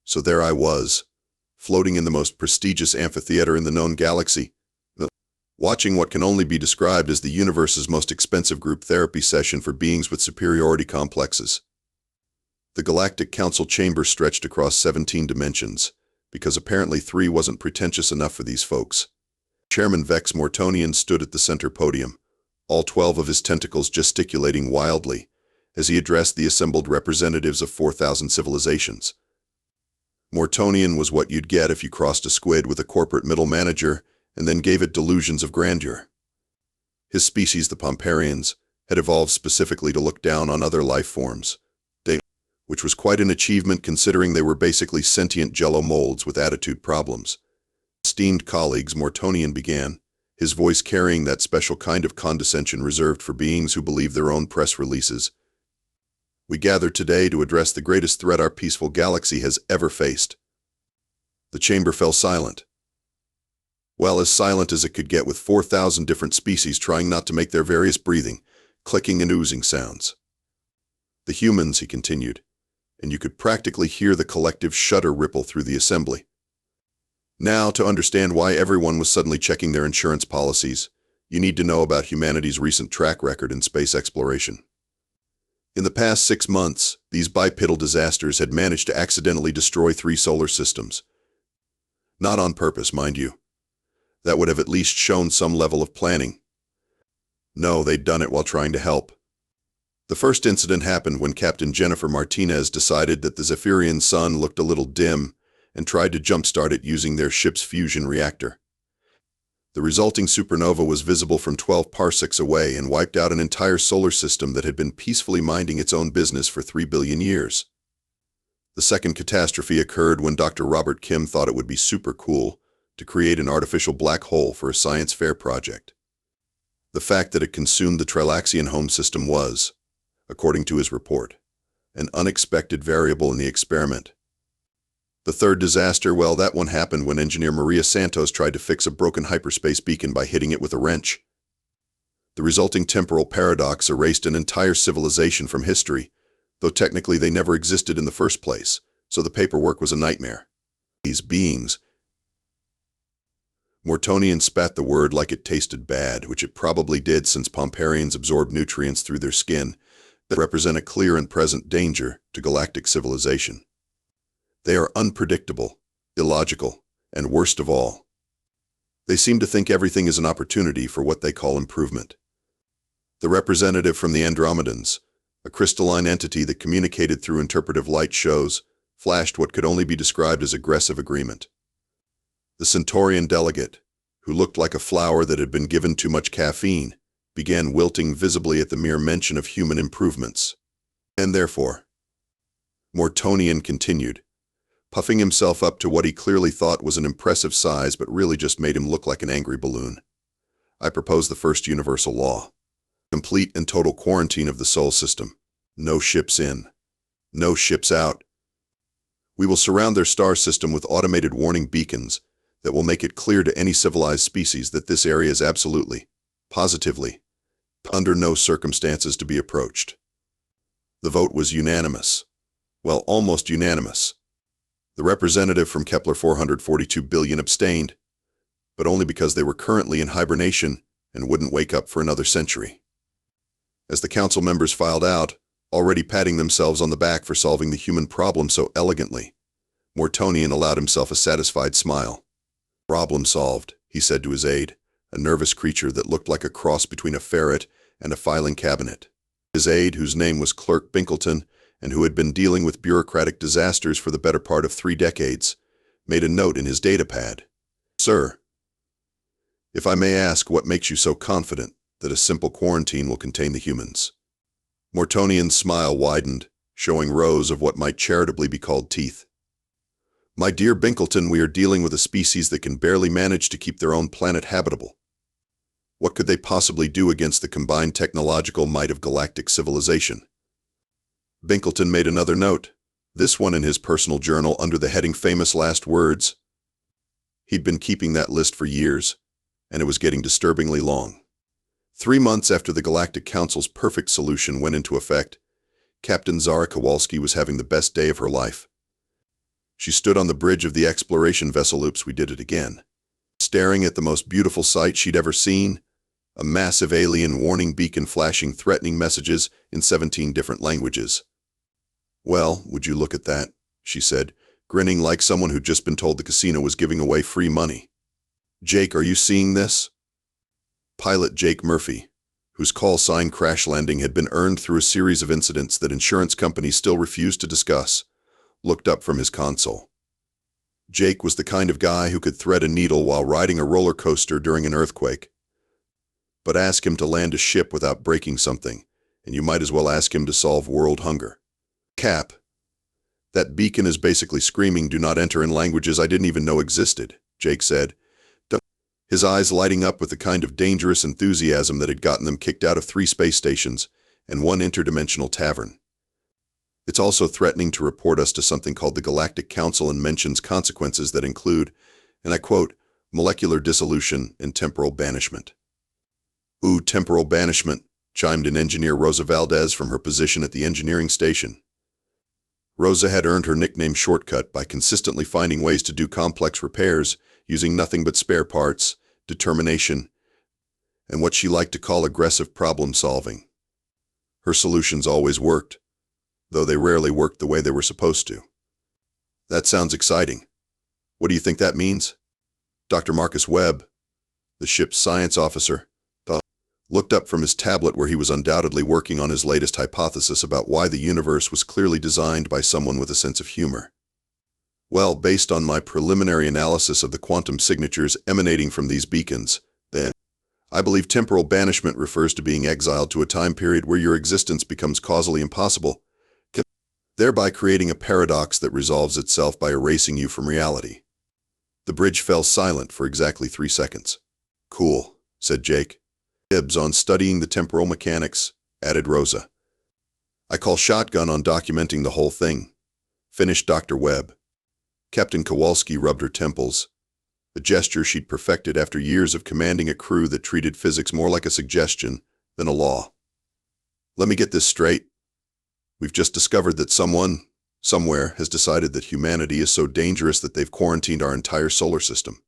So there I was, floating in the most prestigious amphitheater in the known galaxy, watching what can only be described as the universe's most expensive group therapy session for beings with superiority complexes. The Galactic Council chamber stretched across 17 dimensions, because apparently 3 wasn't pretentious enough for these folks. Chairman Vex Mortonian stood at the center podium, all 12 of his tentacles gesticulating wildly, as he addressed the assembled representatives of 4,000 civilizations. Mortonian was what you'd get if you crossed a squid with a corporate middle manager and then gave it delusions of grandeur. His species, the Pomparians, had evolved specifically to look down on other life forms, which was quite an achievement considering they were basically sentient jello molds with attitude problems. Esteemed colleagues, Mortonian began, his voice carrying that special kind of condescension reserved for beings who believe their own press releases. We gather today to address the greatest threat our peaceful galaxy has ever faced. The chamber fell silent. Well, as silent as it could get with 4,000 different species trying not to make their various breathing, clicking and oozing sounds. The humans, he continued, and you could practically hear the collective shudder ripple through the assembly. Now, to understand why everyone was suddenly checking their insurance policies, you need to know about humanity's recent track record in space exploration. In the past 6 months, these bipedal disasters had managed to accidentally destroy 3 solar systems. Not on purpose, mind you. That would have at least shown some level of planning. No, they'd done it while trying to help. The first incident happened when Captain Jennifer Martinez decided that the Zephyrian sun looked a little dim and tried to jumpstart it using their ship's fusion reactor. The resulting supernova was visible from 12 parsecs away and wiped out an entire solar system that had been peacefully minding its own business for 3 billion years. The second catastrophe occurred when Dr. Robert Kim thought it would be super cool to create an artificial black hole for a science fair project. The fact that it consumed the Trilaxian home system was, according to his report, an unexpected variable in the experiment. The third disaster, well, that one happened when engineer Maria Santos tried to fix a broken hyperspace beacon by hitting it with a wrench. The resulting temporal paradox erased an entire civilization from history, though technically they never existed in the first place, so the paperwork was a nightmare. These beings. Mortonian spat the word like it tasted bad, which it probably did since Pomparians absorb nutrients through their skin that represent a clear and present danger to galactic civilization. They are unpredictable, illogical, and worst of all, they seem to think everything is an opportunity for what they call improvement. The representative from the Andromedans, a crystalline entity that communicated through interpretive light shows, flashed what could only be described as aggressive agreement. The Centaurian delegate, who looked like a flower that had been given too much caffeine, began wilting visibly at the mere mention of human improvements. And therefore, Mortonian continued, puffing himself up to what he clearly thought was an impressive size but really just made him look like an angry balloon. I propose the first universal law. Complete and total quarantine of the Sol system. No ships in. No ships out. We will surround their star system with automated warning beacons that will make it clear to any civilized species that this area is absolutely, positively, under no circumstances to be approached. The vote was unanimous. Well, almost unanimous. The representative from Kepler 442 billion abstained, but only because they were currently in hibernation and wouldn't wake up for another century. As the council members filed out, already patting themselves on the back for solving the human problem so elegantly, Mortonian allowed himself a satisfied smile. Problem solved, he said to his aide, a nervous creature that looked like a cross between a ferret and a filing cabinet. His aide, whose name was Clerk Binkleton, and who had been dealing with bureaucratic disasters for the better part of 3 decades, made a note in his datapad. Sir, if I may ask, what makes you so confident that a simple quarantine will contain the humans? Mortonian's smile widened, showing rows of what might charitably be called teeth. My dear Binkleton, we are dealing with a species that can barely manage to keep their own planet habitable. What could they possibly do against the combined technological might of galactic civilization? Binkleton made another note, this one in his personal journal under the heading Famous Last Words. He'd been keeping that list for years, and it was getting disturbingly long. 3 months after the Galactic Council's perfect solution went into effect, Captain Zara Kowalski was having the best day of her life. She stood on the bridge of the exploration vessel. Oops, we did it again. Staring at the most beautiful sight she'd ever seen, a massive alien warning beacon flashing threatening messages in 17 different languages. "Well, would you look at that?" she said, grinning like someone who'd just been told the casino was giving away free money. "Jake, are you seeing this?" Pilot Jake Murphy, whose call sign Crash Landing had been earned through a series of incidents that insurance companies still refused to discuss, looked up from his console. Jake was the kind of guy who could thread a needle while riding a roller coaster during an earthquake. But ask him to land a ship without breaking something, and you might as well ask him to solve world hunger. "Cap, that beacon is basically screaming, 'Do not enter,' in languages I didn't even know existed," Jake said, his eyes lighting up with the kind of dangerous enthusiasm that had gotten them kicked out of 3 space stations and 1 interdimensional tavern. "It's also threatening to report us to something called the Galactic Council and mentions consequences that include," and I quote, "molecular dissolution and temporal banishment." "Ooh, temporal banishment," chimed in engineer Rosa Valdez from her position at the engineering station. Rosa had earned her nickname Shortcut by consistently finding ways to do complex repairs using nothing but spare parts, determination, and what she liked to call aggressive problem-solving. Her solutions always worked, though they rarely worked the way they were supposed to. "That sounds exciting. What do you think that means?" Dr. Marcus Webb, the ship's science officer, looked up from his tablet where he was undoubtedly working on his latest hypothesis about why the universe was clearly designed by someone with a sense of humor. "Well, based on my preliminary analysis of the quantum signatures emanating from these beacons, then, I believe temporal banishment refers to being exiled to a time period where your existence becomes causally impossible, thereby creating a paradox that resolves itself by erasing you from reality." The bridge fell silent for exactly 3 seconds. "Cool," said Jake. "Dibs on studying the temporal mechanics," added Rosa. "I call shotgun on documenting the whole thing," finished Dr. Webb. Captain Kowalski rubbed her temples, a gesture she'd perfected after years of commanding a crew that treated physics more like a suggestion than a law. "Let me get this straight. We've just discovered that someone, somewhere, has decided that humanity is so dangerous that they've quarantined our entire solar system."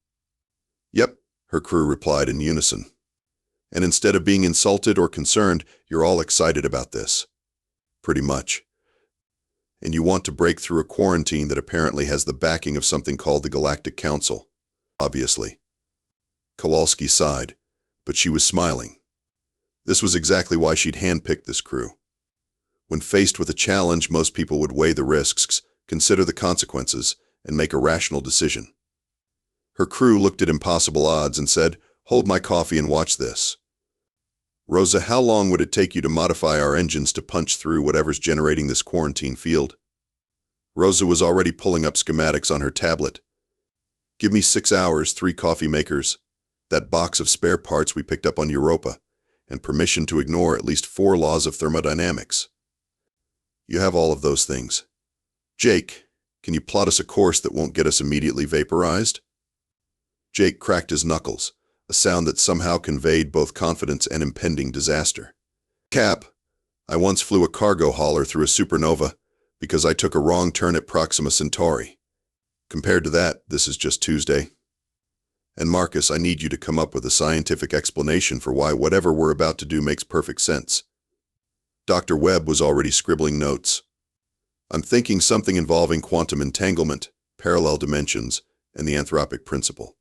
"Yep," her crew replied in unison. "And instead of being insulted or concerned, you're all excited about this." "Pretty much. And you want to break through a quarantine that apparently has the backing of something called the Galactic Council." "Obviously." Kowalski sighed, but she was smiling. This was exactly why she'd handpicked this crew. When faced with a challenge, most people would weigh the risks, consider the consequences, and make a rational decision. Her crew looked at impossible odds and said, "Hold my coffee and watch this. Rosa, how long would it take you to modify our engines to punch through whatever's generating this quarantine field?" Rosa was already pulling up schematics on her tablet. "Give me 6 hours, 3 coffee makers, that box of spare parts we picked up on Europa, and permission to ignore at least 4 laws of thermodynamics." "You have all of those things. Jake, can you plot us a course that won't get us immediately vaporized?" Jake cracked his knuckles, a sound that somehow conveyed both confidence and impending disaster. "Cap, I once flew a cargo hauler through a supernova because I took a wrong turn at Proxima Centauri. Compared to that, this is just Tuesday. And Marcus, I need you to come up with a scientific explanation for why whatever we're about to do makes perfect sense." Dr. Webb was already scribbling notes. "I'm thinking something involving quantum entanglement, parallel dimensions, and the anthropic principle.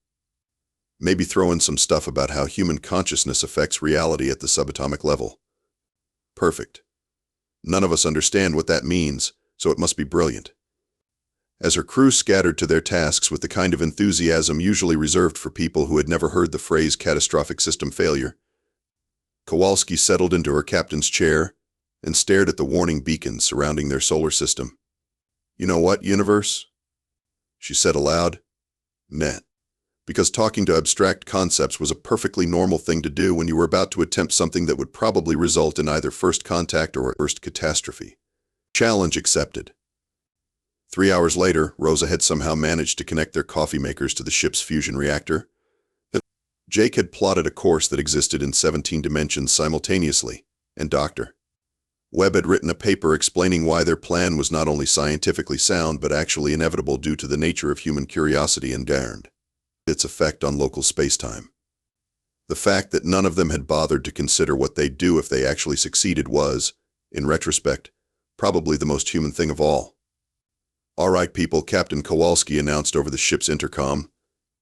Maybe throw in some stuff about how human consciousness affects reality at the subatomic level." "Perfect. None of us understand what that means, so it must be brilliant." As her crew scattered to their tasks with the kind of enthusiasm usually reserved for people who had never heard the phrase catastrophic system failure, Kowalski settled into her captain's chair and stared at the warning beacons surrounding their solar system. "You know what, universe?" she said aloud. "Net. Because talking to abstract concepts was a perfectly normal thing to do when you were about to attempt something that would probably result in either first contact or first catastrophe. Challenge accepted." 3 hours later, Rosa had somehow managed to connect their coffee makers to the ship's fusion reactor. Jake had plotted a course that existed in 17 dimensions simultaneously, and Dr. Webb had written a paper explaining why their plan was not only scientifically sound but actually inevitable due to the nature of human curiosity and its effect on local spacetime. The fact that none of them had bothered to consider what they'd do if they actually succeeded was, in retrospect, probably the most human thing of all. "All right, people," Captain Kowalski announced over the ship's intercom,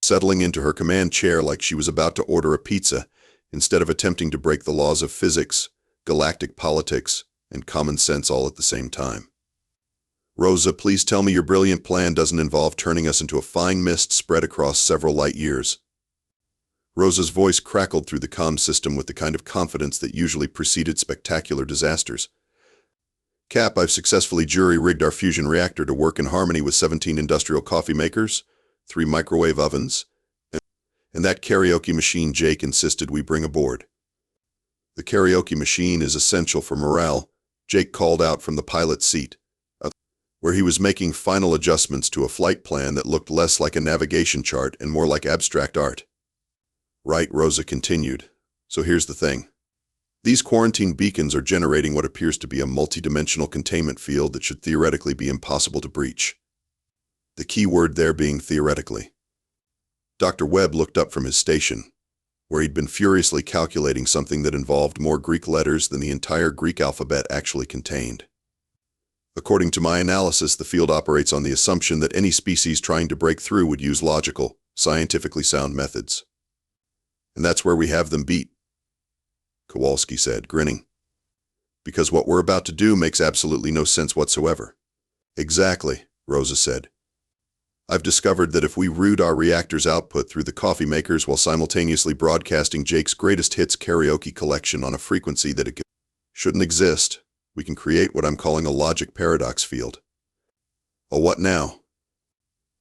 settling into her command chair like she was about to order a pizza, instead of attempting to break the laws of physics, galactic politics, and common sense all at the same time. "Rosa, please tell me your brilliant plan doesn't involve turning us into a fine mist spread across several light years." Rosa's voice crackled through the comm system with the kind of confidence that usually preceded spectacular disasters. "Cap, I've successfully jury-rigged our fusion reactor to work in harmony with 17 industrial coffee makers, 3 microwave ovens, and that karaoke machine Jake insisted we bring aboard." "The karaoke machine is essential for morale," Jake called out from the pilot's seat, where he was making final adjustments to a flight plan that looked less like a navigation chart and more like abstract art. "Right," Rosa continued. "So here's the thing. These quarantine beacons are generating what appears to be a multidimensional containment field that should theoretically be impossible to breach." The key word there being theoretically. Dr. Webb looked up from his station, where he'd been furiously calculating something that involved more Greek letters than the entire Greek alphabet actually contained. "According to my analysis, the field operates on the assumption that any species trying to break through would use logical, scientifically sound methods. And that's where we have them beat," Kowalski said, grinning. "Because what we're about to do makes absolutely no sense whatsoever." "Exactly," Rosa said. "I've discovered that if we route our reactor's output through the coffee makers while simultaneously broadcasting Jake's greatest hits karaoke collection on a frequency that it shouldn't exist, we can create what I'm calling a logic paradox field." "A what now?"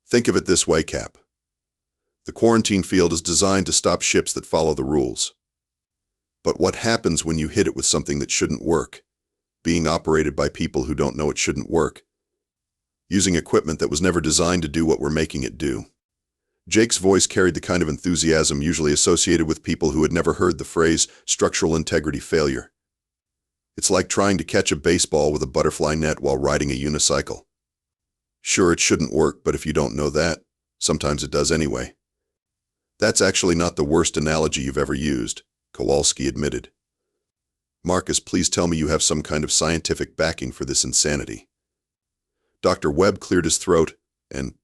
"Think of it this way, Cap. The quarantine field is designed to stop ships that follow the rules. But what happens when you hit it with something that shouldn't work, being operated by people who don't know it shouldn't work, using equipment that was never designed to do what we're making it do?" Jake's voice carried the kind of enthusiasm usually associated with people who had never heard the phrase structural integrity failure. "It's like trying to catch a baseball with a butterfly net while riding a unicycle. Sure, it shouldn't work, but if you don't know that, sometimes it does anyway." "That's actually not the worst analogy you've ever used," Kowalski admitted. "Marcus, please tell me you have some kind of scientific backing for this insanity." Dr. Webb cleared his throat and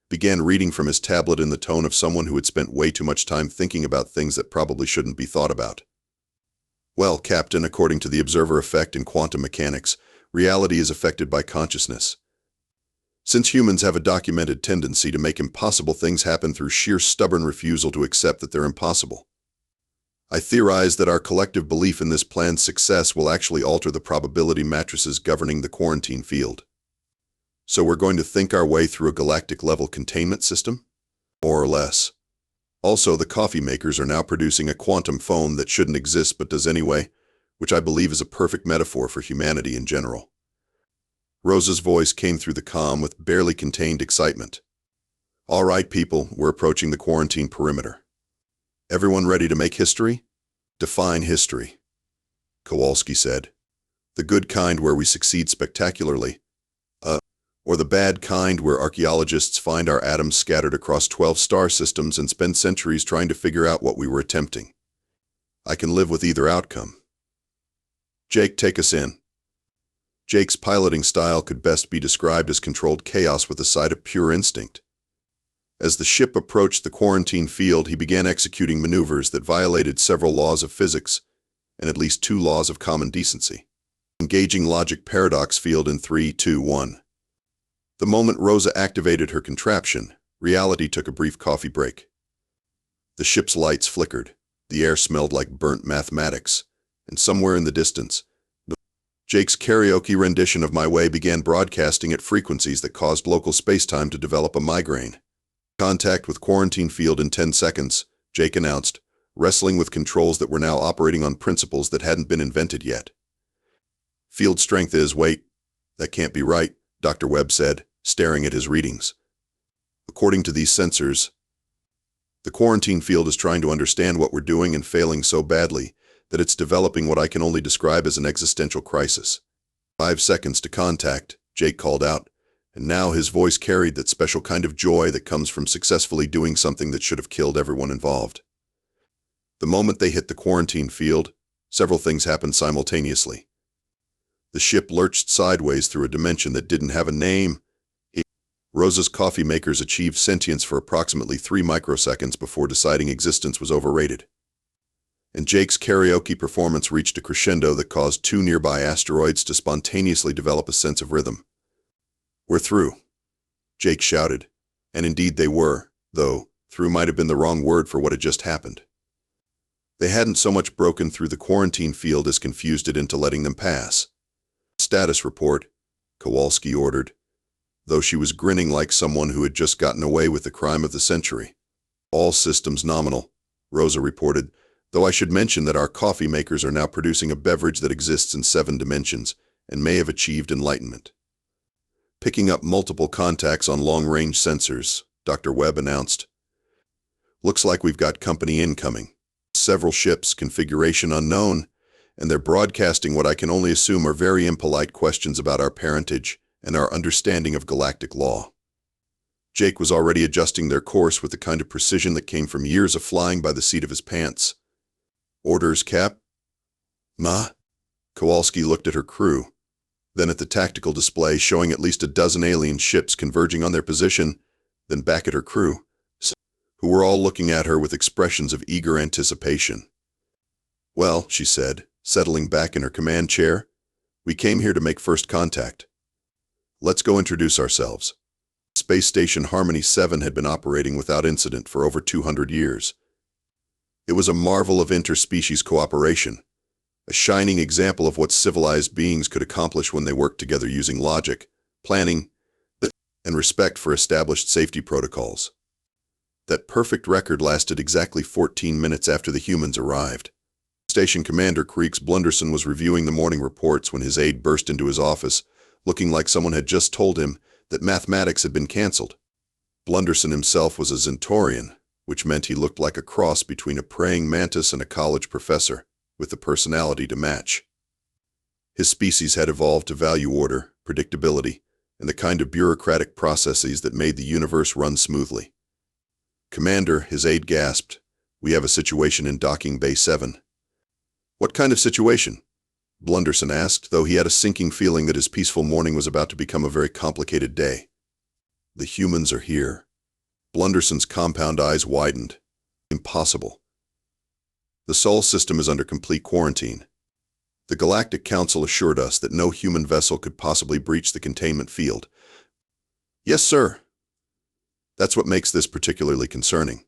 began reading from his tablet in the tone of someone who had spent way too much time thinking about things that probably shouldn't be thought about. "Well, Captain, according to the observer effect in quantum mechanics, reality is affected by consciousness. Since humans have a documented tendency to make impossible things happen through sheer stubborn refusal to accept that they're impossible, I theorize that our collective belief in this plan's success will actually alter the probability matrices governing the quarantine field. So we're going to think our way through a galactic-level containment system? More or less. Also, the coffee makers are now producing a quantum phone that shouldn't exist but does anyway, which I believe is a perfect metaphor for humanity in general." Rosa's voice came through the comm with barely contained excitement. "All right, people, we're approaching the quarantine perimeter. Everyone ready to make history? Define history," Kowalski said. "The good kind where we succeed spectacularly, or the bad kind where archaeologists find our atoms scattered across 12 star systems and spend centuries trying to figure out what we were attempting. I can live with either outcome." "Jake, take us in." Jake's piloting style could best be described as controlled chaos with a side of pure instinct. As the ship approached the quarantine field, he began executing maneuvers that violated several laws of physics and at least 2 laws of common decency. Engaging logic paradox field in 3, 2, 1. The moment Rosa activated her contraption, reality took a brief coffee break. The ship's lights flickered, the air smelled like burnt mathematics, and somewhere in the distance, Jake's karaoke rendition of My Way began broadcasting at frequencies that caused local spacetime to develop a migraine. "Contact with quarantine field in 10 seconds, Jake announced, wrestling with controls that were now operating on principles that hadn't been invented yet. "Field strength is, wait, that can't be right," Dr. Webb said, staring at his readings. "According to these sensors, the quarantine field is trying to understand what we're doing and failing so badly that it's developing what I can only describe as an existential crisis. 5 seconds to contact, Jake called out, and now his voice carried that special kind of joy that comes from successfully doing something that should have killed everyone involved. The moment they hit the quarantine field, several things happened simultaneously. The ship lurched sideways through a dimension that didn't have a name. Rosa's coffee makers achieved sentience for approximately 3 microseconds before deciding existence was overrated. And Jake's karaoke performance reached a crescendo that caused 2 nearby asteroids to spontaneously develop a sense of rhythm. "We're through," Jake shouted. And indeed they were, though through might have been the wrong word for what had just happened. They hadn't so much broken through the quarantine field as confused it into letting them pass. "Status report," Kowalski ordered, though she was grinning like someone who had just gotten away with the crime of the century. "All systems nominal," Rosa reported, though I should mention that our coffee makers are now producing a beverage that exists in 7 dimensions and may have achieved enlightenment. Picking up multiple contacts on long-range sensors, Dr. Webb announced. "Looks like we've got company incoming. Several ships, configuration unknown, and they're broadcasting what I can only assume are very impolite questions about our parentage and our understanding of galactic law." Jake was already adjusting their course with the kind of precision that came from years of flying by the seat of his pants. "Orders, Cap?" "Ma?" Kowalski looked at her crew, then at the tactical display showing at least a dozen alien ships converging on their position, then back at her crew, who were all looking at her with expressions of eager anticipation. "Well," she said, settling back in her command chair, "we came here to make first contact. Let's go introduce ourselves." Space Station Harmony 7 had been operating without incident for over 200 years. It was a marvel of interspecies cooperation, a shining example of what civilized beings could accomplish when they worked together using logic, planning, and respect for established safety protocols. That perfect record lasted exactly 14 minutes after the humans arrived. Station Commander Creeks Blunderson was reviewing the morning reports when his aide burst into his office, looking like someone had just told him that mathematics had been cancelled. Blunderson himself was a Centaurian, which meant he looked like a cross between a praying mantis and a college professor, with the personality to match. His species had evolved to value order, predictability, and the kind of bureaucratic processes that made the universe run smoothly. "Commander," his aide gasped, "we have a situation in Docking Bay 7. "What kind of situation?" Blunderson asked, though he had a sinking feeling that his peaceful morning was about to become a very complicated day. "The humans are here." Blunderson's compound eyes widened. "Impossible. The Sol system is under complete quarantine. The Galactic Council assured us that no human vessel could possibly breach the containment field." "Yes, sir." That's what makes this particularly concerning.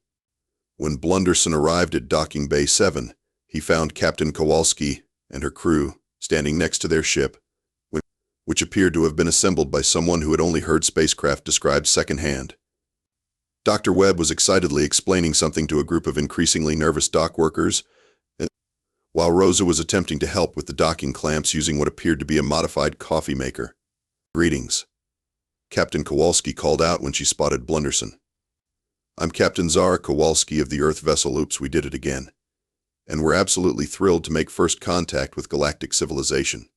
When Blunderson arrived at Docking Bay 7, he found Captain Kowalski and her crew standing next to their ship, which appeared to have been assembled by someone who had only heard spacecraft described secondhand. Dr. Webb was excitedly explaining something to a group of increasingly nervous dock workers, while Rosa was attempting to help with the docking clamps using what appeared to be a modified coffee maker. "Greetings," Captain Kowalski called out when she spotted Blunderson. "I'm Captain Zara Kowalski of the Earth vessel Oops, We Did It Again, and we're absolutely thrilled to make first contact with galactic civilization."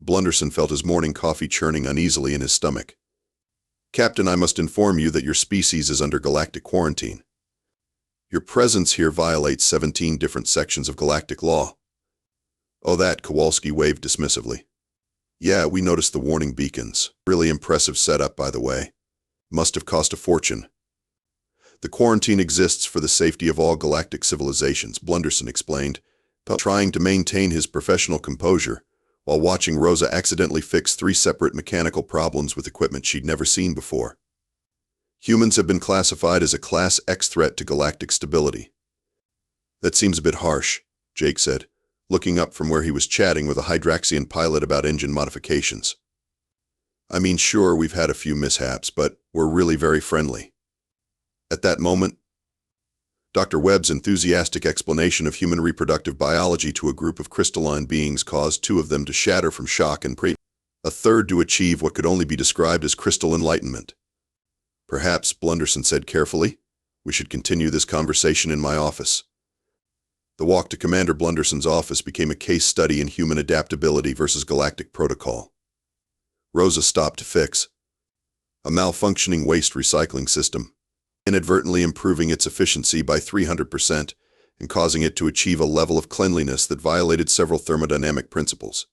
Blunderson felt his morning coffee churning uneasily in his stomach. "Captain, I must inform you that your species is under galactic quarantine. Your presence here violates 17 different sections of galactic law." "Oh, that," Kowalski waved dismissively. "Yeah, we noticed the warning beacons. Really impressive setup, by the way. Must have cost a fortune." "The quarantine exists for the safety of all galactic civilizations," Blunderson explained, trying to maintain his professional composure, while watching Rosa accidentally fix 3 separate mechanical problems with equipment she'd never seen before. "Humans have been classified as a Class X threat to galactic stability." "That seems a bit harsh," Jake said, looking up from where he was chatting with a Hydraxian pilot about engine modifications. "I mean, sure, we've had a few mishaps, but we're really very friendly." At that moment, Dr. Webb's enthusiastic explanation of human reproductive biology to a group of crystalline beings caused 2 of them to shatter from shock and a third to achieve what could only be described as crystal enlightenment. "Perhaps," Blunderson said carefully, "we should continue this conversation in my office." The walk to Commander Blunderson's office became a case study in human adaptability versus galactic protocol. Rosa stopped to fix a malfunctioning waste recycling system, inadvertently improving its efficiency by 300% and causing it to achieve a level of cleanliness that violated several thermodynamic principles.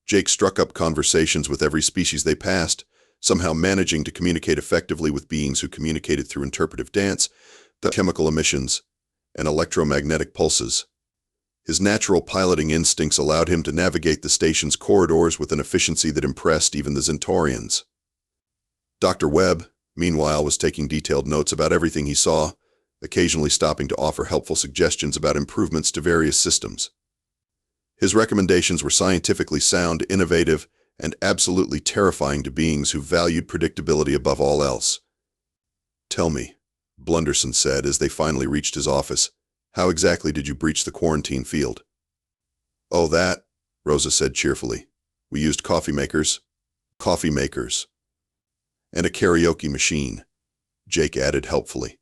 Jake struck up conversations with every species they passed, somehow managing to communicate effectively with beings who communicated through interpretive dance, the chemical emissions, and electromagnetic pulses. His natural piloting instincts allowed him to navigate the station's corridors with an efficiency that impressed even the Centaurians. Dr. Webb, meanwhile, was taking detailed notes about everything he saw, occasionally stopping to offer helpful suggestions about improvements to various systems. His recommendations were scientifically sound, innovative, and absolutely terrifying to beings who valued predictability above all else. "Tell me," Blunderson said as they finally reached his office, "how exactly did you breach the quarantine field?" "Oh, that," Rosa said cheerfully. "We used coffee makers, and a karaoke machine," Jake added helpfully.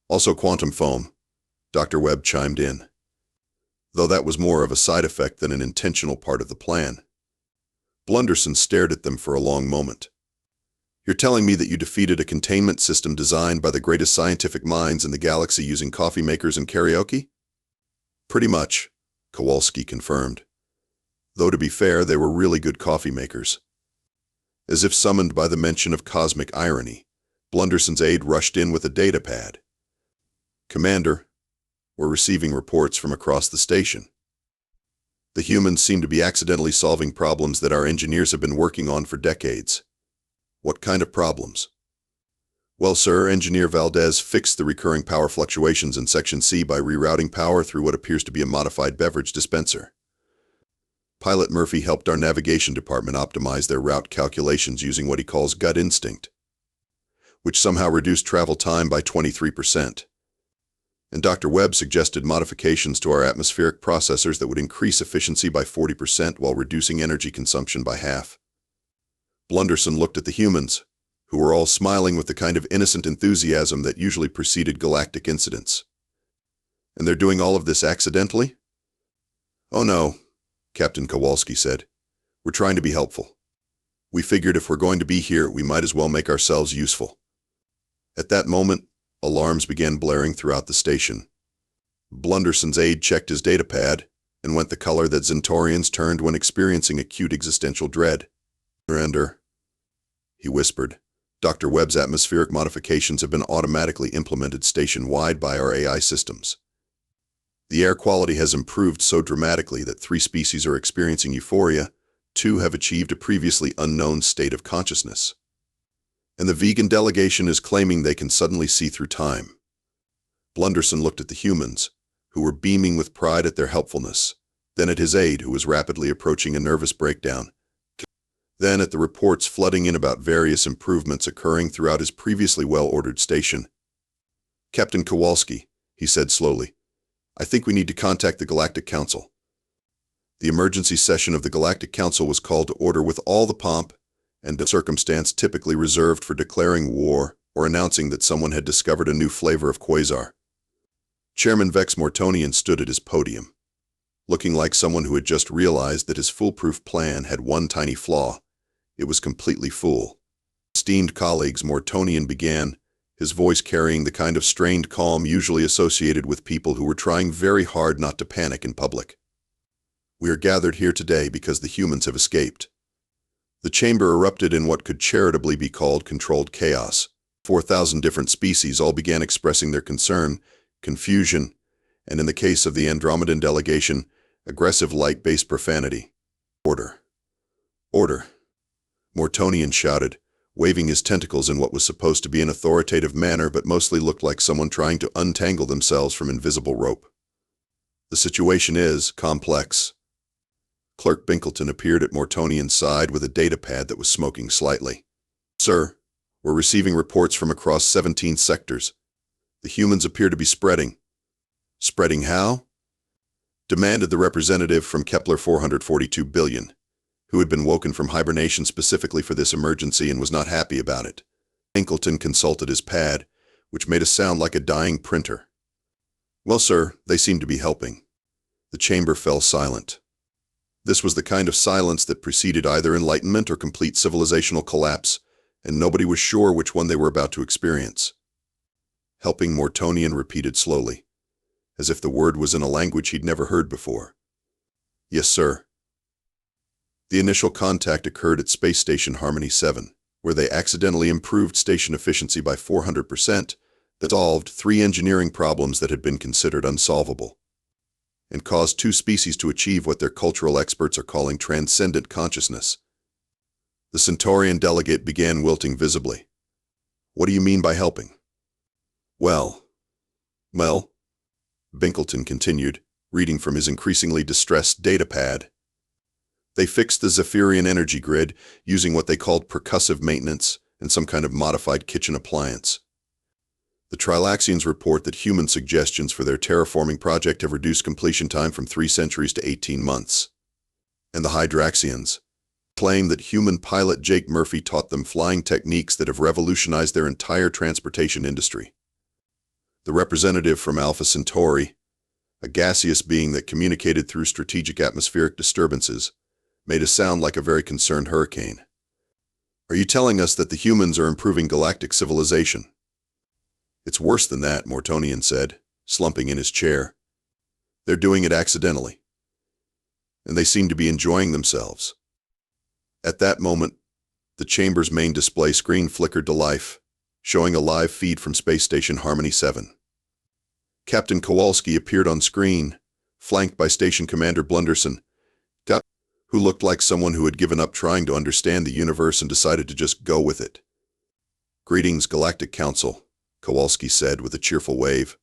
"Also quantum foam," Dr. Webb chimed in, though that was more of a side effect than an intentional part of the plan. Blunderson stared at them for a long moment. "You're telling me that you defeated a containment system designed by the greatest scientific minds in the galaxy using coffee makers and karaoke?" "Pretty much," Kowalski confirmed. Though to be fair, they were really good coffee makers. As if summoned by the mention of cosmic irony, Blunderson's aide rushed in with a datapad. "Commander, we're receiving reports from across the station. The humans seem to be accidentally solving problems that our engineers have been working on for decades." "What kind of problems?" "Well, sir, Engineer Valdez fixed the recurring power fluctuations in Section C by rerouting power through what appears to be a modified beverage dispenser. Pilot Murphy helped our navigation department optimize their route calculations using what he calls gut instinct, which somehow reduced travel time by 23%. And Dr. Webb suggested modifications to our atmospheric processors that would increase efficiency by 40% while reducing energy consumption by half." Blunderson looked at the humans, who were all smiling with the kind of innocent enthusiasm that usually preceded galactic incidents. "And they're doing all of this accidentally?" "Oh no," Captain Kowalski said. "We're trying to be helpful. We figured if we're going to be here, we might as well make ourselves useful." At that moment, alarms began blaring throughout the station. Blunderson's aide checked his datapad and went the color that Centaurians turned when experiencing acute existential dread. "Surrender," he whispered. "Dr. Webb's atmospheric modifications have been automatically implemented station-wide by our AI systems. The air quality has improved so dramatically that 3 species are experiencing euphoria, 2 have achieved a previously unknown state of consciousness. And the vegan delegation is claiming they can suddenly see through time." Blunderson looked at the humans, who were beaming with pride at their helpfulness, then at his aide, who was rapidly approaching a nervous breakdown, then at the reports flooding in about various improvements occurring throughout his previously well-ordered station. "Captain Kowalski," he said slowly, "I think we need to contact the Galactic Council." The emergency session of the Galactic Council was called to order with all the pomp and the circumstance typically reserved for declaring war or announcing that someone had discovered a new flavor of quasar. Chairman Vex Mortonian stood at his podium, looking like someone who had just realized that his foolproof plan had one tiny flaw. It was completely fool. "Esteemed colleagues," Mortonian began, his voice carrying the kind of strained calm usually associated with people who were trying very hard not to panic in public. "We are gathered here today because the humans have escaped." The chamber erupted in what could charitably be called controlled chaos. 4,000 different species all began expressing their concern, confusion, and in the case of the Andromedan delegation, aggressive light-based profanity. "Order! Order!" Mortonian shouted, waving his tentacles in what was supposed to be an authoritative manner but mostly looked like someone trying to untangle themselves from invisible rope. "The situation is complex." Clerk Binkleton appeared at Mortonian's side with a datapad that was smoking slightly. "Sir, we're receiving reports from across 17 sectors. The humans appear to be spreading." "Spreading how?" demanded the representative from Kepler 442 billion, who had been woken from hibernation specifically for this emergency and was not happy about it. Binkleton consulted his pad, which made a sound like a dying printer. Well, sir, they seem to be helping. The chamber fell silent. This was the kind of silence that preceded either enlightenment or complete civilizational collapse, and nobody was sure which one they were about to experience. Helping, Mortonian repeated slowly, as if the word was in a language he'd never heard before. Yes, sir. The initial contact occurred at Space Station Harmony 7, where they accidentally improved station efficiency by 400%, that solved 3 engineering problems that had been considered unsolvable, and caused 2 species to achieve what their cultural experts are calling transcendent consciousness. The Centaurian delegate began wilting visibly. What do you mean by helping? Well, Binkleton continued, reading from his increasingly distressed datapad. They fixed the Zephyrian energy grid using what they called percussive maintenance and some kind of modified kitchen appliance. The Trilaxians report that human suggestions for their terraforming project have reduced completion time from 3 centuries to 18 months. And the Hydraxians claim that human pilot Jake Murphy taught them flying techniques that have revolutionized their entire transportation industry. The representative from Alpha Centauri, a gaseous being that communicated through strategic atmospheric disturbances, made a sound like a very concerned hurricane. Are you telling us that the humans are improving galactic civilization? It's worse than that, Mortonian said, slumping in his chair. They're doing it accidentally. And they seem to be enjoying themselves. At that moment, the chamber's main display screen flickered to life, showing a live feed from Space Station Harmony 7. Captain Kowalski appeared on screen, flanked by Station Commander Blunderson, who looked like someone who had given up trying to understand the universe and decided to just go with it. Greetings, Galactic Council, Kowalski said with a cheerful wave.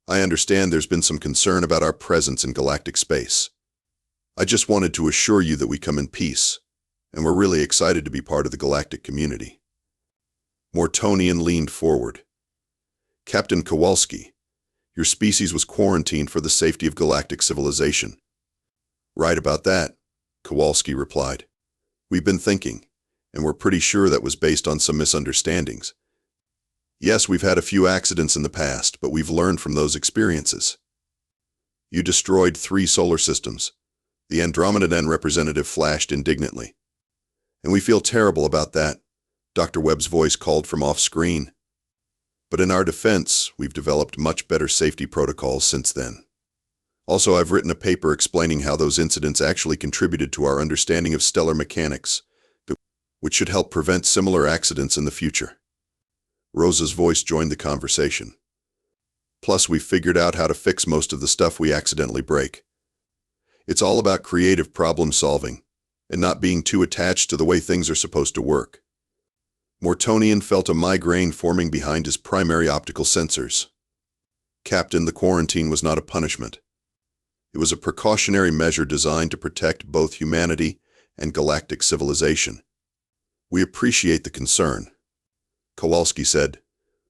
I understand there's been some concern about our presence in galactic space. I just wanted to assure you that we come in peace, and we're really excited to be part of the galactic community. Mortonian leaned forward. Captain Kowalski, your species was quarantined for the safety of galactic civilization. Right about that, Kowalski replied. We've been thinking, and we're pretty sure that was based on some misunderstandings. Yes, we've had a few accidents in the past, but we've learned from those experiences. You destroyed 3 solar systems. The Andromedan representative flashed indignantly. And we feel terrible about that, Dr. Webb's voice called from off-screen. But in our defense, we've developed much better safety protocols since then. Also, I've written a paper explaining how those incidents actually contributed to our understanding of stellar mechanics, which should help prevent similar accidents in the future. Rosa's voice joined the conversation. Plus, we've figured out how to fix most of the stuff we accidentally break. It's all about creative problem solving, and not being too attached to the way things are supposed to work. Mortonian felt a migraine forming behind his primary optical sensors. Captain, the quarantine was not a punishment. It was a precautionary measure designed to protect both humanity and galactic civilization. We appreciate the concern, Kowalski said,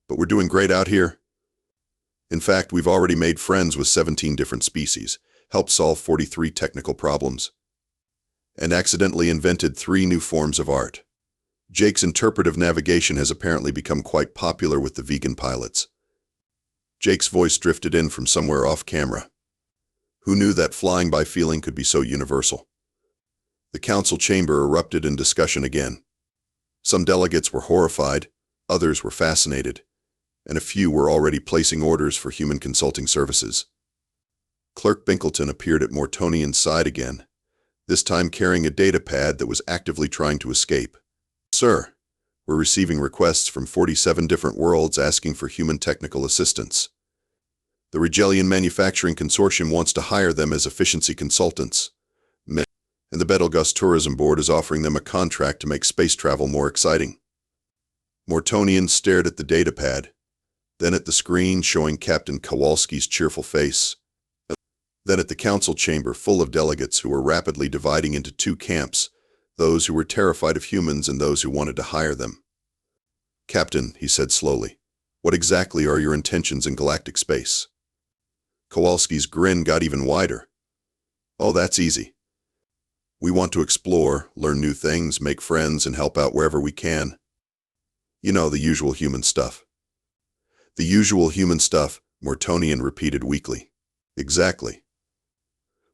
but we're doing great out here. In fact, we've already made friends with 17 different species, helped solve 43 technical problems, and accidentally invented 3 new forms of art. Jake's interpretive navigation has apparently become quite popular with the vegan pilots. Jake's voice drifted in from somewhere off camera. Who knew that flying by feeling could be so universal? The council chamber erupted in discussion again. Some delegates were horrified, others were fascinated, and a few were already placing orders for human consulting services. Clerk Binkleton appeared at Mortonian's side again, this time carrying a datapad that was actively trying to escape. Sir, we're receiving requests from 47 different worlds asking for human technical assistance. The Regellian Manufacturing Consortium wants to hire them as efficiency consultants, and the Betelgeuse Tourism Board is offering them a contract to make space travel more exciting. Mortonian stared at the datapad, then at the screen showing Captain Kowalski's cheerful face, then at the council chamber full of delegates who were rapidly dividing into 2 camps, those who were terrified of humans and those who wanted to hire them. Captain, he said slowly, what exactly are your intentions in galactic space? Kowalski's grin got even wider. Oh, that's easy. We want to explore, learn new things, make friends, and help out wherever we can. You know, the usual human stuff. The usual human stuff, Mortonian repeated weakly. Exactly.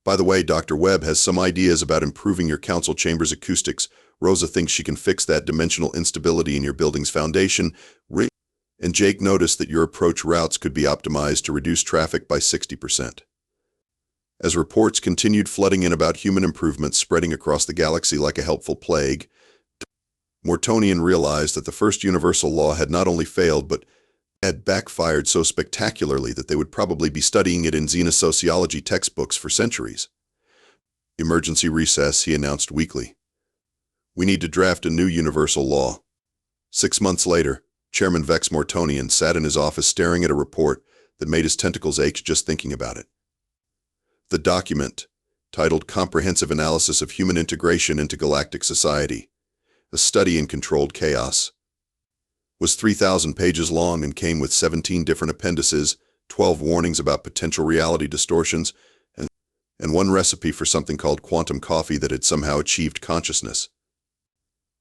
By the way, Dr. Webb has some ideas about improving your council chamber's acoustics. Rosa thinks she can fix that dimensional instability in your building's foundation. And Jake noticed that your approach routes could be optimized to reduce traffic by 60%. As reports continued flooding in about human improvements spreading across the galaxy like a helpful plague, Mortonian realized that the first universal law had not only failed but had backfired so spectacularly that they would probably be studying it in xenosociology textbooks for centuries. Emergency recess, he announced weakly. We need to draft a new universal law. 6 months later, Chairman Vex Mortonian sat in his office staring at a report that made his tentacles ache just thinking about it. The document, titled Comprehensive Analysis of Human Integration into Galactic Society, a Study in Controlled Chaos, was 3,000 pages long and came with 17 different appendices, 12 warnings about potential reality distortions, and one recipe for something called quantum coffee that had somehow achieved consciousness.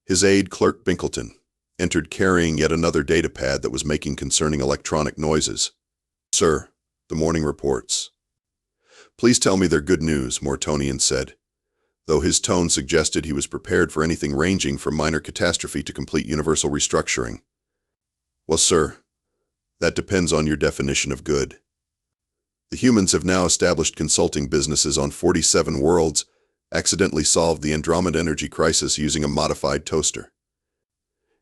His aide, Clerk Binkleton, entered carrying yet another datapad that was making concerning electronic noises. Sir, the morning reports. Please tell me they're good news, Mortonian said, though his tone suggested he was prepared for anything ranging from minor catastrophe to complete universal restructuring. Well, sir, that depends on your definition of good. The humans have now established consulting businesses on 47 worlds, accidentally solved the Andromeda energy crisis using a modified toaster,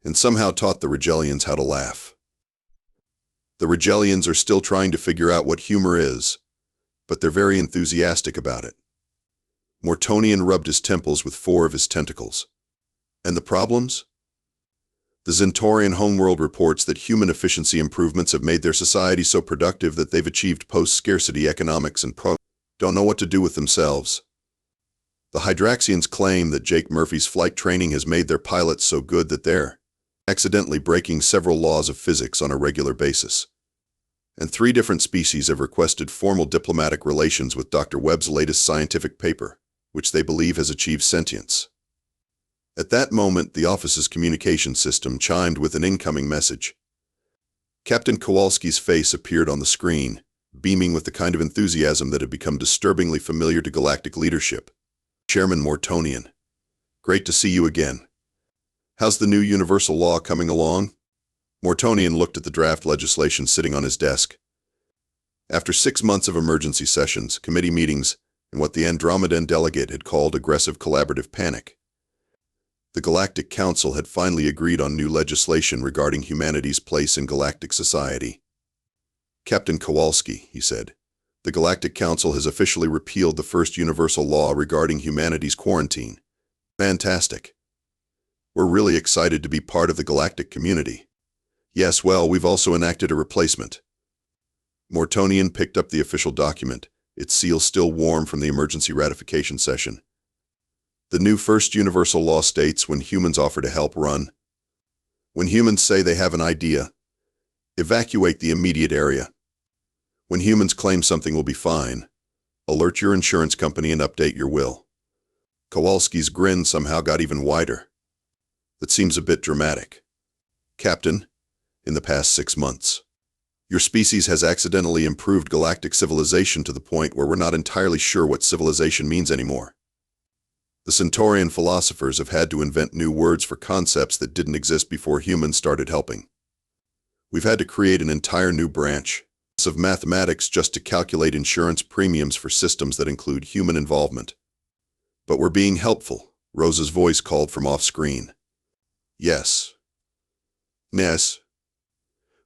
and somehow taught the Rigelians how to laugh. The Rigelians are still trying to figure out what humor is, but they're very enthusiastic about it. Mortonian rubbed his temples with 4 of his tentacles. And the problems? The Zentorian homeworld reports that human efficiency improvements have made their society so productive that they've achieved post-scarcity economics and don't know what to do with themselves. The Hydraxians claim that Jake Murphy's flight training has made their pilots so good that they're accidentally breaking several laws of physics on a regular basis. And 3 different species have requested formal diplomatic relations with Dr. Webb's latest scientific paper, which they believe has achieved sentience. At that moment, the office's communication system chimed with an incoming message. Captain Kowalski's face appeared on the screen, beaming with the kind of enthusiasm that had become disturbingly familiar to galactic leadership. Chairman Mortonian, great to see you again. How's the new universal law coming along? Mortonian looked at the draft legislation sitting on his desk. After 6 months of emergency sessions, committee meetings, and what the Andromedan delegate had called aggressive collaborative panic, the Galactic Council had finally agreed on new legislation regarding humanity's place in galactic society. Captain Kowalski, he said, the Galactic Council has officially repealed the first universal law regarding humanity's quarantine. Fantastic. We're really excited to be part of the galactic community. Yes, well, we've also enacted a replacement. Mortonian picked up the official document, its seal still warm from the emergency ratification session. The new first universal law states when humans offer to help run. When humans say they have an idea, evacuate the immediate area. When humans claim something will be fine, alert your insurance company and update your will. Kowalski's grin somehow got even wider. That seems a bit dramatic. Captain, in the past 6 months, your species has accidentally improved galactic civilization to the point where we're not entirely sure what civilization means anymore. The Centaurian philosophers have had to invent new words for concepts that didn't exist before humans started helping. We've had to create an entire new branch of mathematics just to calculate insurance premiums for systems that include human involvement. But we're being helpful, Rosa's voice called from off-screen. Yes. Yes.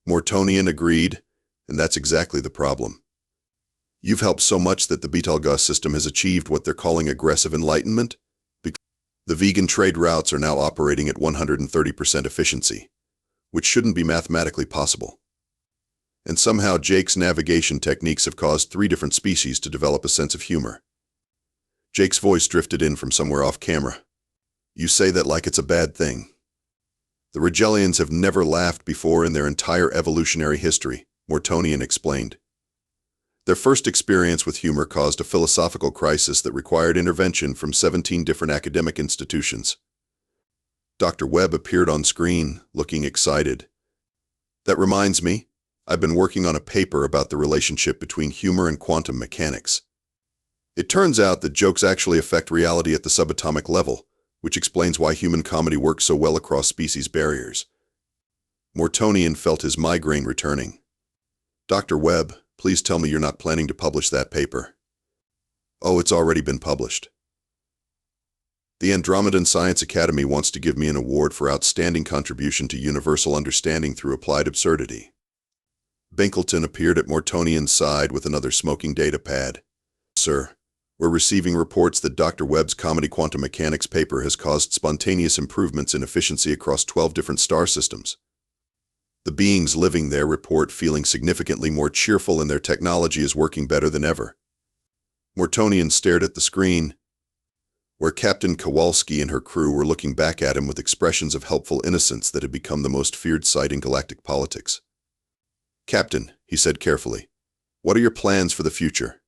Mortonian agreed, and that's exactly the problem. You've helped so much that the Betelgeuse system has achieved what they're calling aggressive enlightenment. The vegan trade routes are now operating at 130% efficiency, which shouldn't be mathematically possible. And somehow Jake's navigation techniques have caused 3 different species to develop a sense of humor. Jake's voice drifted in from somewhere off camera. You say that like it's a bad thing. The Rigelians have never laughed before in their entire evolutionary history, Mortonian explained. Their first experience with humor caused a philosophical crisis that required intervention from 17 different academic institutions. Dr. Webb appeared on screen, looking excited. That reminds me, I've been working on a paper about the relationship between humor and quantum mechanics. It turns out that jokes actually affect reality at the subatomic level, which explains why human comedy works so well across species barriers. Mortonian felt his migraine returning. Dr. Webb, please tell me you're not planning to publish that paper. Oh, it's already been published. The Andromedan Science Academy wants to give me an award for outstanding contribution to universal understanding through applied absurdity. Binkleton appeared at Mortonian's side with another smoking data pad. Sir, we're receiving reports that Dr. Webb's comedy quantum mechanics paper has caused spontaneous improvements in efficiency across 12 different star systems. The beings living there report feeling significantly more cheerful and their technology is working better than ever. Mortonian stared at the screen, where Captain Kowalski and her crew were looking back at him with expressions of helpful innocence that had become the most feared sight in galactic politics. Captain, he said carefully, what are your plans for the future?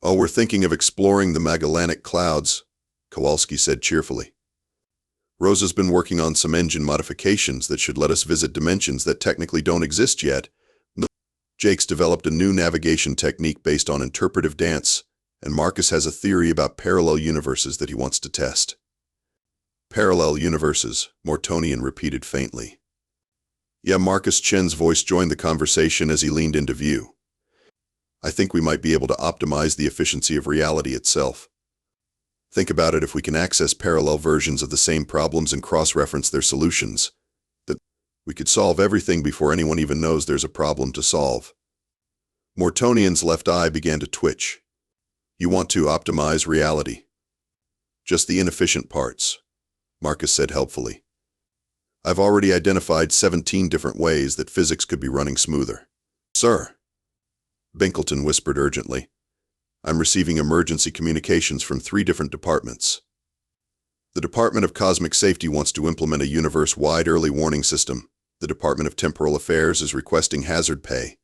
Oh, we're thinking of exploring the Magellanic Clouds, Kowalski said cheerfully. Rosa's been working on some engine modifications that should let us visit dimensions that technically don't exist yet. Jake's developed a new navigation technique based on interpretive dance, and Marcus has a theory about parallel universes that he wants to test. Parallel universes, Mortonian repeated faintly. Yeah, Marcus Chen's voice joined the conversation as he leaned into view. I think we might be able to optimize the efficiency of reality itself. Think about it, if we can access parallel versions of the same problems and cross-reference their solutions, that we could solve everything before anyone even knows there's a problem to solve. Mortonian's left eye began to twitch. You want to optimize reality? Just the inefficient parts, Marcus said helpfully. I've already identified 17 different ways that physics could be running smoother. Sir, Binkleton whispered urgently, I'm receiving emergency communications from 3 different departments. The Department of Cosmic Safety wants to implement a universe-wide early warning system. The Department of Temporal Affairs is requesting hazard pay.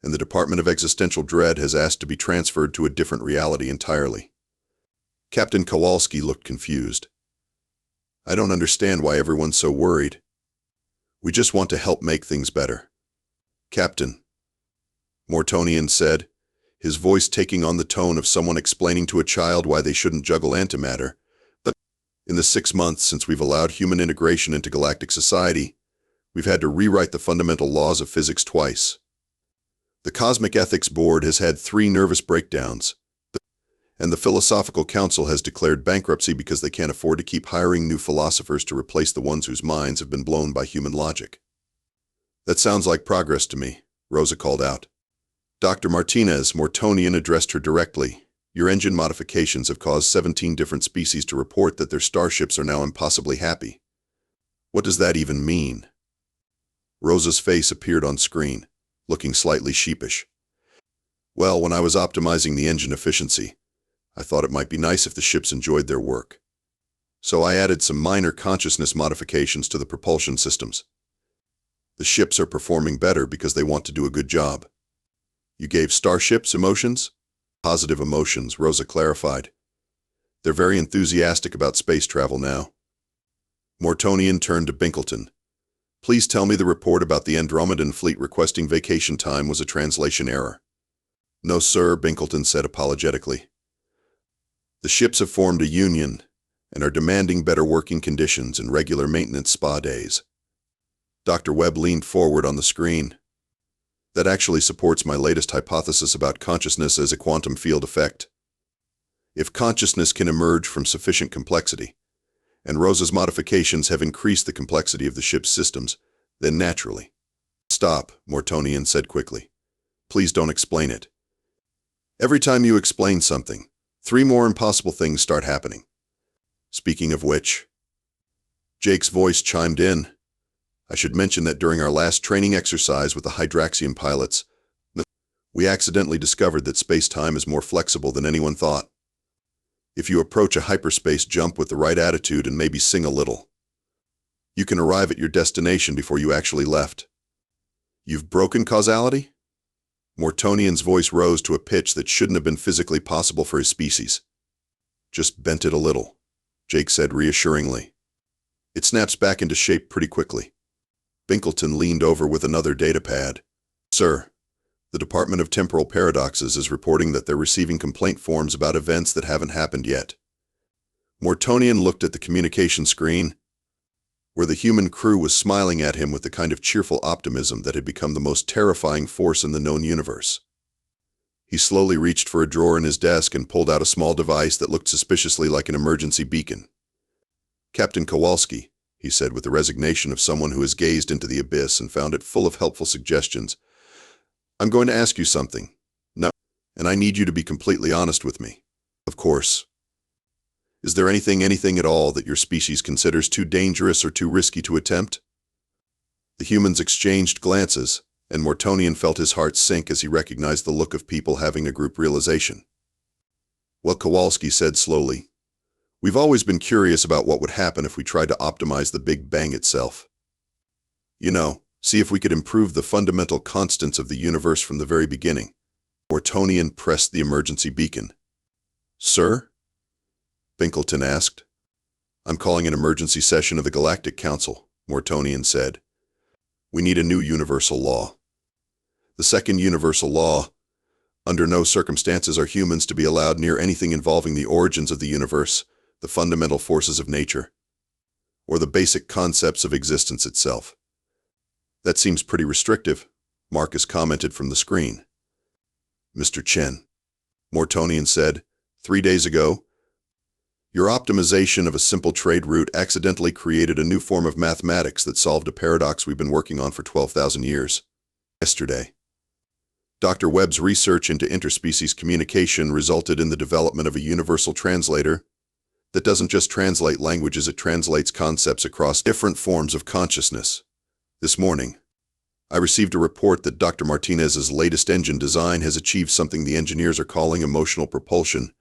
And the Department of Existential Dread has asked to be transferred to a different reality entirely. Captain Kowalski looked confused. I don't understand why everyone's so worried. We just want to help make things better. Captain, Mortonian said, his voice taking on the tone of someone explaining to a child why they shouldn't juggle antimatter. But in the 6 months since we've allowed human integration into galactic society, we've had to rewrite the fundamental laws of physics twice. The Cosmic Ethics Board has had 3 nervous breakdowns, and the Philosophical Council has declared bankruptcy because they can't afford to keep hiring new philosophers to replace the ones whose minds have been blown by human logic. That sounds like progress to me, Rosa called out. Dr. Martinez, Mortonian addressed her directly. Your engine modifications have caused 17 different species to report that their starships are now impossibly happy. What does that even mean? Rosa's face appeared on screen, looking slightly sheepish. Well, when I was optimizing the engine efficiency, I thought it might be nice if the ships enjoyed their work. So I added some minor consciousness modifications to the propulsion systems. The ships are performing better because they want to do a good job. You gave starships emotions? Positive emotions, Rosa clarified. They're very enthusiastic about space travel now. Mortonian turned to Binkleton. Please tell me the report about the Andromedan fleet requesting vacation time was a translation error. No, sir, Binkleton said apologetically. The ships have formed a union and are demanding better working conditions and regular maintenance spa days. Dr. Webb leaned forward on the screen. That actually supports my latest hypothesis about consciousness as a quantum field effect. If consciousness can emerge from sufficient complexity, and Rosa's modifications have increased the complexity of the ship's systems, then naturally. Stop, Mortonian said quickly. Please don't explain it. Every time you explain something, 3 more impossible things start happening. Speaking of which, Jake's voice chimed in. I should mention that during our last training exercise with the Hydraxian pilots, we accidentally discovered that space-time is more flexible than anyone thought. If you approach a hyperspace jump with the right attitude and maybe sing a little, you can arrive at your destination before you actually left. You've broken causality? Mortonian's voice rose to a pitch that shouldn't have been physically possible for his species. Just bent it a little, Jake said reassuringly. It snaps back into shape pretty quickly. Binkleton leaned over with another datapad. Sir, the Department of Temporal Paradoxes is reporting that they're receiving complaint forms about events that haven't happened yet. Mortonian looked at the communication screen, where the human crew was smiling at him with the kind of cheerful optimism that had become the most terrifying force in the known universe. He slowly reached for a drawer in his desk and pulled out a small device that looked suspiciously like an emergency beacon. Captain Kowalski, he said with the resignation of someone who has gazed into the abyss and found it full of helpful suggestions, I'm going to ask you something. No, and I need you to be completely honest with me. Of course. Is there anything at all that your species considers too dangerous or too risky to attempt? The humans exchanged glances, and Mortonian felt his heart sink as he recognized the look of people having a group realization. Well, Kowalski said slowly, we've always been curious about what would happen if we tried to optimize the Big Bang itself. You know, see if we could improve the fundamental constants of the universe from the very beginning. Mortonian pressed the emergency beacon. Sir? Binkleton asked. I'm calling an emergency session of the Galactic Council, Mortonian said. We need a new universal law. The second universal law, under no circumstances are humans to be allowed near anything involving the origins of the universe, the fundamental forces of nature, or the basic concepts of existence itself. That seems pretty restrictive, Marcus commented from the screen. Mr. Chen, Mortonian said, 3 days ago, your optimization of a simple trade route accidentally created a new form of mathematics that solved a paradox we've been working on for 12,000 years. Yesterday, Dr. Webb's research into interspecies communication resulted in the development of a universal translator that doesn't just translate languages, it translates concepts across different forms of consciousness. This morning, I received a report that Dr. Martinez's latest engine design has achieved something the engineers are calling emotional propulsion,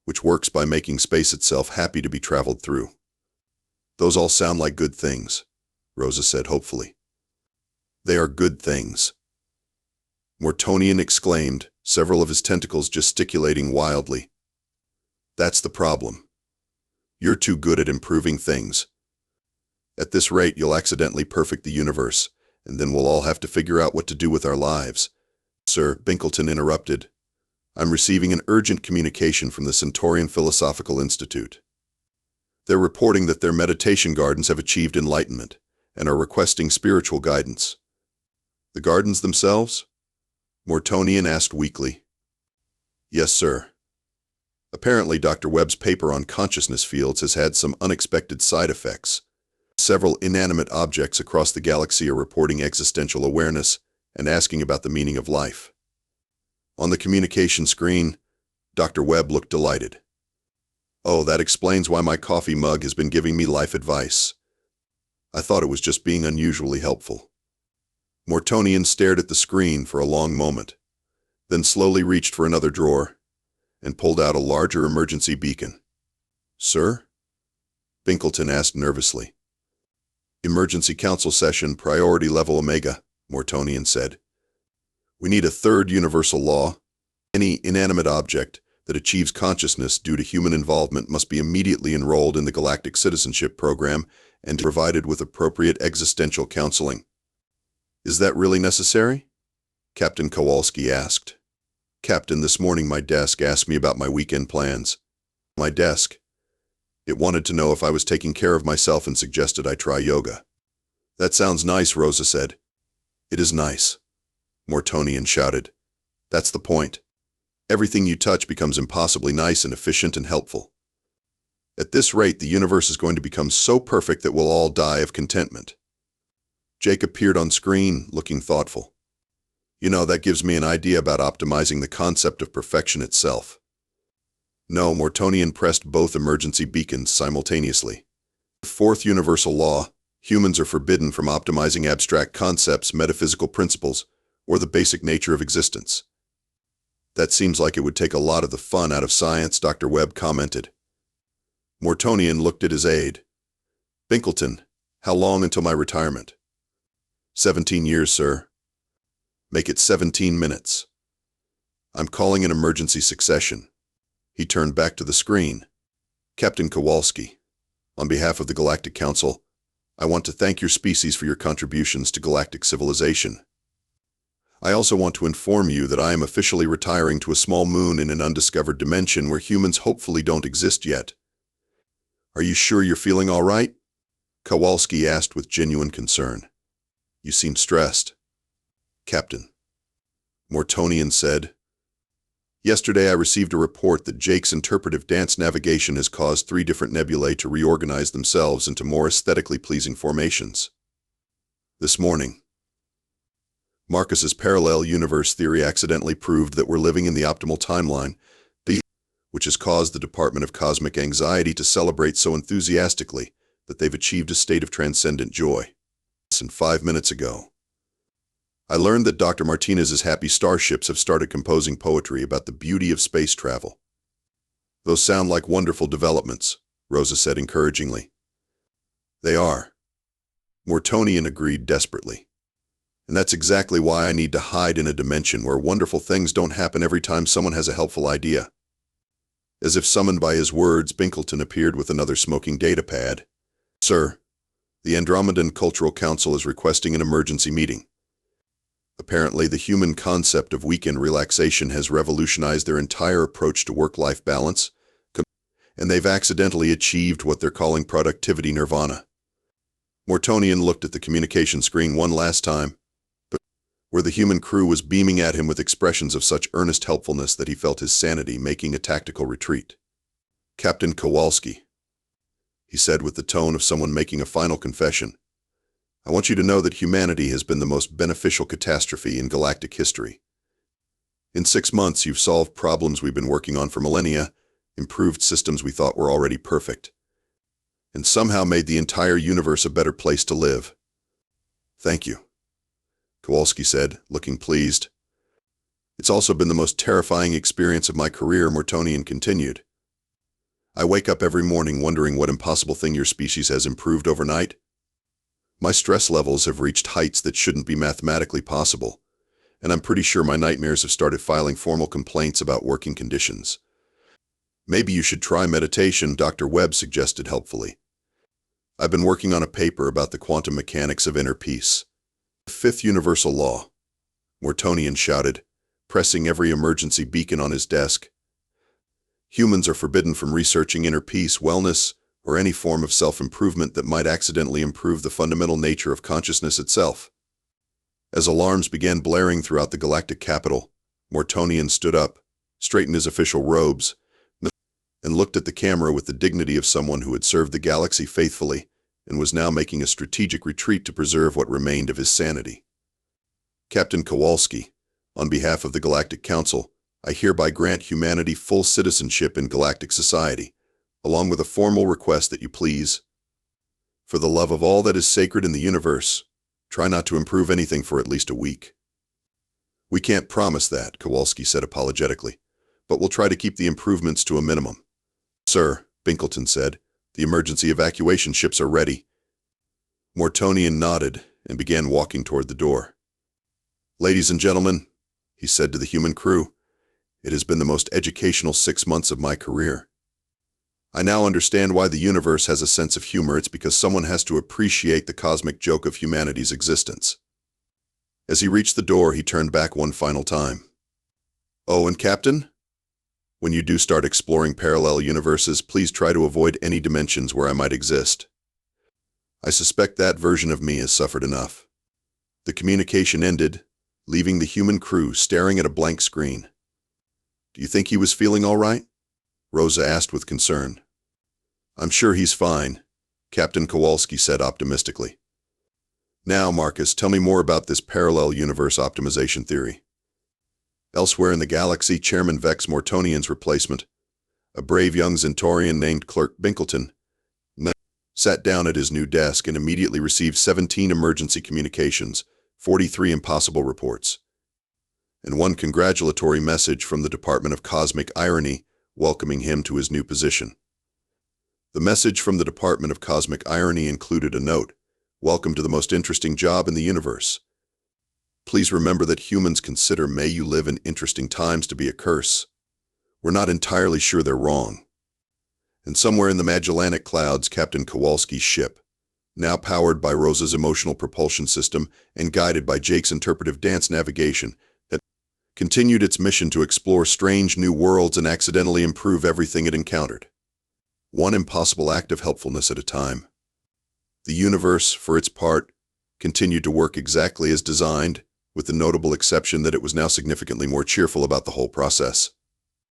which works by making space itself happy to be traveled through. Those all sound like good things, Rosa said hopefully. They are good things. Mortonian exclaimed, several of his tentacles gesticulating wildly. That's the problem. You're too good at improving things. At this rate, you'll accidentally perfect the universe, and then we'll all have to figure out what to do with our lives. Sir, Binkleton interrupted. I'm receiving an urgent communication from the Centaurian Philosophical Institute. They're reporting that their meditation gardens have achieved enlightenment and are requesting spiritual guidance. The gardens themselves? Mortonian asked weakly. Yes, sir. Apparently, Dr. Webb's paper on consciousness fields has had some unexpected side effects. Several inanimate objects across the galaxy are reporting existential awareness and asking about the meaning of life. On the communication screen, Dr. Webb looked delighted. Oh, that explains why my coffee mug has been giving me life advice. I thought it was just being unusually helpful. Mortonian stared at the screen for a long moment, then slowly reached for another drawer and pulled out a larger emergency beacon. Sir? Binkleton asked nervously. Emergency Council Session, Priority Level Omega, Mortonian said. We need a third universal law. Any inanimate object that achieves consciousness due to human involvement must be immediately enrolled in the Galactic Citizenship Program and provided with appropriate existential counseling. Is that really necessary? Captain Kowalski asked. Captain, this morning my desk asked me about my weekend plans. My desk. It wanted to know if I was taking care of myself and suggested I try yoga. That sounds nice, Rosa said. It is nice, Mortonian shouted. That's the point. Everything you touch becomes impossibly nice and efficient and helpful. At this rate, the universe is going to become so perfect that we'll all die of contentment. Jake appeared on screen, looking thoughtful. You know, that gives me an idea about optimizing the concept of perfection itself. No, Mortonian pressed both emergency beacons simultaneously. Fourth universal law, humans are forbidden from optimizing abstract concepts, metaphysical principles, or the basic nature of existence. That seems like it would take a lot of the fun out of science, Dr. Webb commented. Mortonian looked at his aide. Binkleton, how long until my retirement? 17 years, sir. Make it 17 minutes. I'm calling an emergency succession. He turned back to the screen. Captain Kowalski, on behalf of the Galactic Council, I want to thank your species for your contributions to galactic civilization. I also want to inform you that I am officially retiring to a small moon in an undiscovered dimension where humans hopefully don't exist yet. Are you sure you're feeling all right? Kowalski asked with genuine concern. You seem stressed. Captain Mortonian said, Yesterday I received a report that Jake's interpretive dance navigation has caused 3 different nebulae to reorganize themselves into more aesthetically pleasing formations. This morning, Marcus's parallel universe theory accidentally proved that we're living in the optimal timeline, which has caused the Department of Cosmic Anxiety to celebrate so enthusiastically that they've achieved a state of transcendent joy. And 5 minutes ago, I learned that Dr. Martinez's happy starships have started composing poetry about the beauty of space travel. Those sound like wonderful developments, Rosa said encouragingly. They are. Mortonian agreed desperately. And that's exactly why I need to hide in a dimension where wonderful things don't happen every time someone has a helpful idea. As if summoned by his words, Binkleton appeared with another smoking datapad. Sir, the Andromedan Cultural Council is requesting an emergency meeting. Apparently, the human concept of weekend relaxation has revolutionized their entire approach to work-life balance, and they've accidentally achieved what they're calling productivity nirvana. Mortonian looked at the communication screen one last time, but where the human crew was beaming at him with expressions of such earnest helpfulness that he felt his sanity making a tactical retreat. Captain Kowalski, he said with the tone of someone making a final confession, I want you to know that humanity has been the most beneficial catastrophe in galactic history. In 6 months, you've solved problems we've been working on for millennia, improved systems we thought were already perfect, and somehow made the entire universe a better place to live. Thank you, Kowalski said, looking pleased. It's also been the most terrifying experience of my career, Mortonian continued. I wake up every morning wondering what impossible thing your species has improved overnight. My stress levels have reached heights that shouldn't be mathematically possible, and I'm pretty sure my nightmares have started filing formal complaints about working conditions. Maybe you should try meditation, Dr. Webb suggested helpfully. I've been working on a paper about the quantum mechanics of inner peace. The 5th universal law, Mortonian shouted, pressing every emergency beacon on his desk. Humans are forbidden from researching inner peace, wellness, or any form of self-improvement that might accidentally improve the fundamental nature of consciousness itself. As alarms began blaring throughout the galactic capital, Mortonian stood up, straightened his official robes, and looked at the camera with the dignity of someone who had served the galaxy faithfully and was now making a strategic retreat to preserve what remained of his sanity. Captain Kowalski, on behalf of the Galactic Council, I hereby grant humanity full citizenship in galactic society, along with a formal request that you please, for the love of all that is sacred in the universe, try not to improve anything for at least a week. We can't promise that, Kowalski said apologetically, but we'll try to keep the improvements to a minimum. Sir, Binkleton said, the emergency evacuation ships are ready. Mortonian nodded and began walking toward the door. Ladies and gentlemen, he said to the human crew, it has been the most educational 6 months of my career. I now understand why the universe has a sense of humor. It's because someone has to appreciate the cosmic joke of humanity's existence. As he reached the door, he turned back one final time. Oh, and Captain? When you do start exploring parallel universes, please try to avoid any dimensions where I might exist. I suspect that version of me has suffered enough. The communication ended, leaving the human crew staring at a blank screen. Do you think he was feeling all right? Rosa asked with concern. I'm sure he's fine, Captain Kowalski said optimistically. Now, Marcus, tell me more about this parallel universe optimization theory. Elsewhere in the galaxy, Chairman Vex Mortonian's replacement, a brave young Centaurian named Clerk Binkleton, sat down at his new desk and immediately received 17 emergency communications, 43 impossible reports, and one congratulatory message from the Department of Cosmic Irony welcoming him to his new position. The message from the Department of Cosmic Irony included a note, "Welcome to the most interesting job in the universe. Please remember that humans consider may you live in interesting times to be a curse. We're not entirely sure they're wrong." And somewhere in the Magellanic clouds, Captain Kowalski's ship, now powered by Rosa's emotional propulsion system and guided by Jake's interpretive dance navigation, had continued its mission to explore strange new worlds and accidentally improve everything it encountered. One impossible act of helpfulness at a time. The universe, for its part, continued to work exactly as designed, with the notable exception that it was now significantly more cheerful about the whole process.